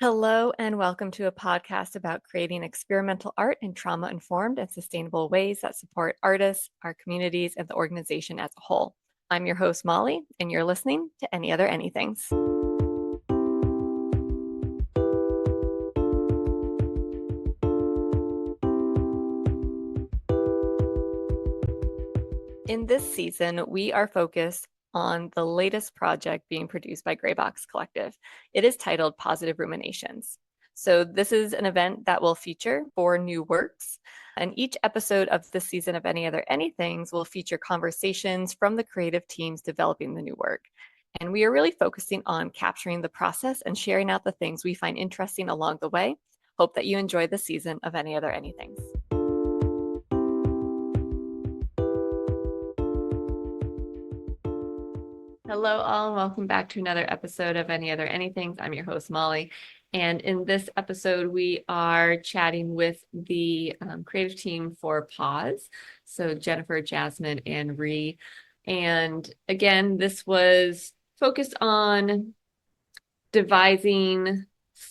Hello, and welcome to a podcast about creating experimental art in trauma-informed and sustainable ways that support artists, our communities, and the organization as a whole. I'm your host, Molly, and you're listening to Any Other Anythings. In this season, we are focused on the latest project being produced by Greybox Collective. It is titled Positive Ruminations. So this is an event that will feature 4 new works, and each episode of this season of Any Other Anythings will feature conversations from the creative teams developing the new work. And we are really focusing on capturing the process and sharing out the things we find interesting along the way. Hope that you enjoy the season of Any Other Anythings. Hello, all, and welcome back to another episode of Any Other Anythings. I'm your host, Molly. And in this episode, we are chatting with the creative team for PAUSE. So Jennifer, Jasmin, and Ri. And again, this was focused on devising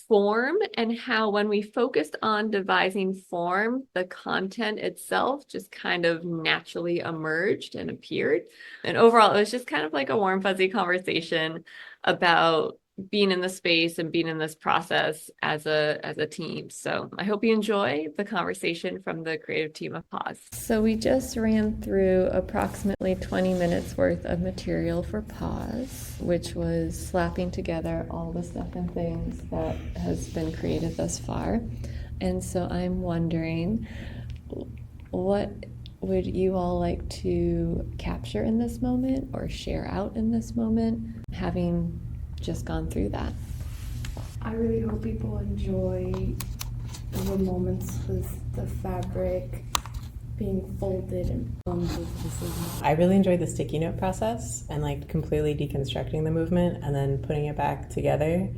form and how when we focused on devising form, the content itself just kind of naturally emerged and appeared. And overall, it was just kind of like a warm, fuzzy conversation about being in the space and being in this process as a team. So I hope you enjoy the conversation from the creative team of PAUSE. So we just ran through approximately 20 minutes worth of material for PAUSE, which was slapping together all the stuff and things that has been created thus far. And so I'm wondering, what would you all like to capture in this moment or share out in this moment, having just gone through that? I really hope people enjoy the moments with the fabric being folded and I really enjoyed the sticky note process and like completely deconstructing the movement and then putting it back together.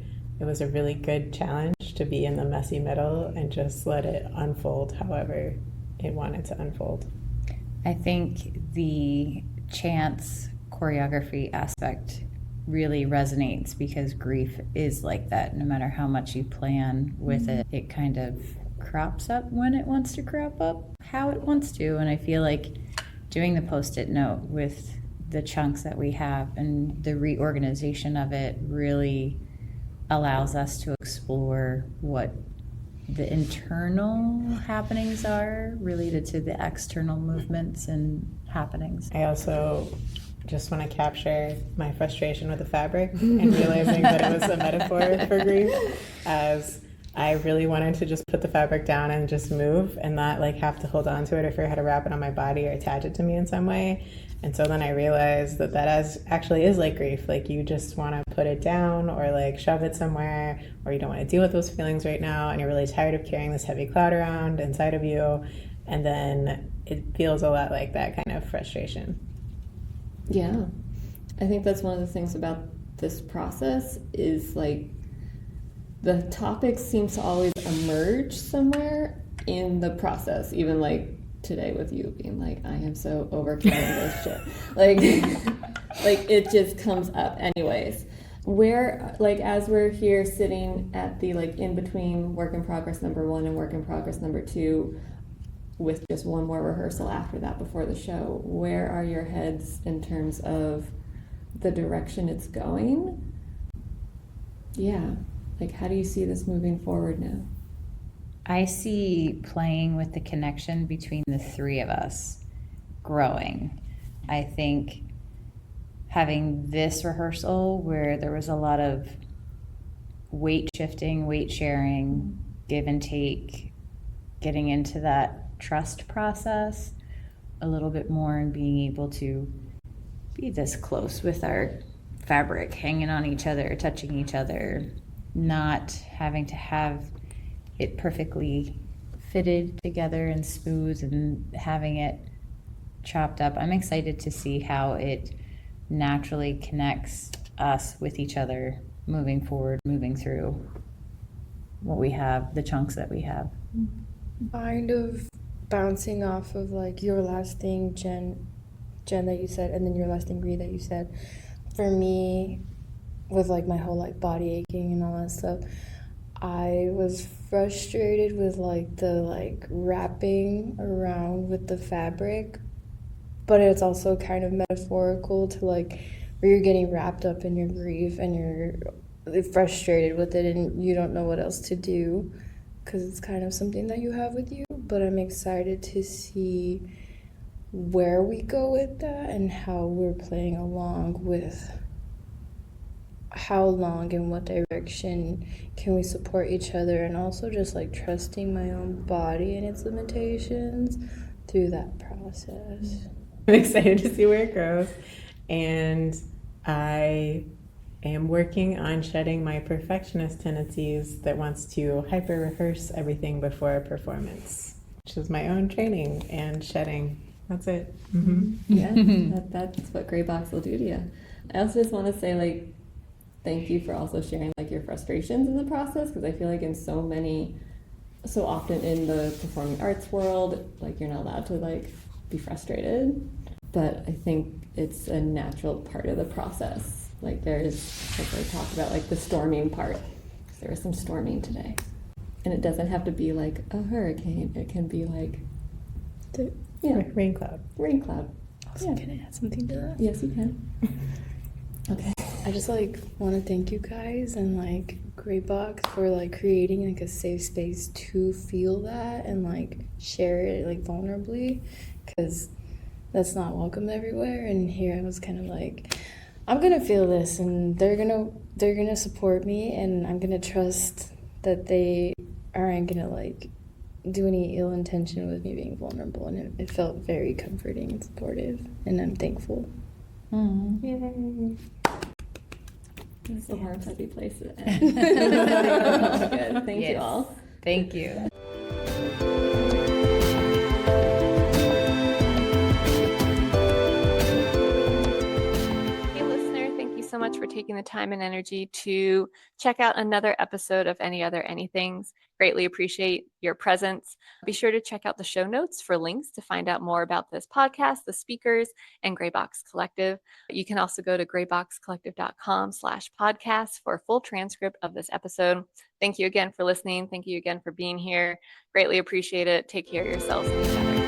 It was a really good challenge to be in the messy middle and just let it unfold however it wanted to unfold. I think the chance choreography aspect really resonates because grief is like that. No matter how much you plan with it, it kind of crops up when it wants to crop up, how it wants to. And I feel like doing the post-it note with the chunks that we have and the reorganization of it really allows us to explore what the internal happenings are related to the external movements and happenings. I also just want to capture my frustration with the fabric and realizing that it was a metaphor for grief, as I really wanted to just put the fabric down and just move and not like have to hold on to it or figure out how to wrap it on my body or attach it to me in some way. And so then I realized that actually is like grief. Like you just want to put it down or like shove it somewhere, or you don't want to deal with those feelings right now and you're really tired of carrying this heavy cloud around inside of you. And then it feels a lot like that kind of frustration. Yeah, I think that's one of the things about this process is like the topic seems to always emerge somewhere in the process, even like today with you being like, I am so over carrying this shit. Like it just comes up anyways. Where, like, as we're here sitting at the like in between work in progress number 1 and work in progress number 2, with just one more rehearsal after that before the show, where are your heads in terms of the direction it's going? Yeah, like how do you see this moving forward now? I see playing with the connection between the 3 of us growing. I think having this rehearsal where there was a lot of weight shifting, weight sharing, give and take, getting into that trust process a little bit more and being able to be this close with our fabric, hanging on each other, touching each other, not having to have it perfectly fitted together and smooth and having it chopped up. I'm excited to see how it naturally connects us with each other moving forward, moving through what we have, the chunks that we have. kind of bouncing off of like your last thing, Jen, that you said, and then your last thing, Ri, that you said. For me, with like my whole like body aching and all that stuff, I was frustrated with like the wrapping around with the fabric, but it's also kind of metaphorical to like where you're getting wrapped up in your grief and you're frustrated with it and you don't know what else to do because it's kind of something that you have with you. But I'm excited to see where we go with that and how we're playing along with how long and what direction can we support each other, and also just like trusting my own body and its limitations through that process. I'm excited to see where it goes. And I am working on shedding my perfectionist tendencies that wants to hyper rehearse everything before a performance, which is my own training and shedding. That's it. Yeah, that's what Gray Box will do to you. I also just want to say, like, thank you for also sharing like your frustrations in the process, because I feel like so often in the performing arts world, like you're not allowed to like be frustrated, but I think it's a natural part of the process. Like there's, like I talked about, like the storming part. There was some storming today, and it doesn't have to be like a hurricane. It can be like Rain cloud. rain cloud. Also, can I add something to that? Yes, you can. Okay. I just like want to thank you guys and like Gray Box for like creating like a safe space to feel that and like share it like vulnerably, because that's not welcome everywhere. And here I was kind of like, I'm gonna feel this and they're gonna support me, and I'm gonna trust that they aren't gonna like do any ill intention with me being vulnerable. And it felt very comforting and supportive, and I'm thankful. Yay. This is a warm, happy place to end. Good. Thank you all. Thank you. Hey, listener, thank you so much for taking the time and energy to check out another episode of Any Other Anythings. Greatly appreciate your presence. Be sure to check out the show notes for links to find out more about this podcast, the speakers, and Graybox Collective. You can also go to grayboxcollective.com/podcast for a full transcript of this episode. Thank you again for listening. Thank you again for being here. Greatly appreciate it. Take care of yourselves and each other.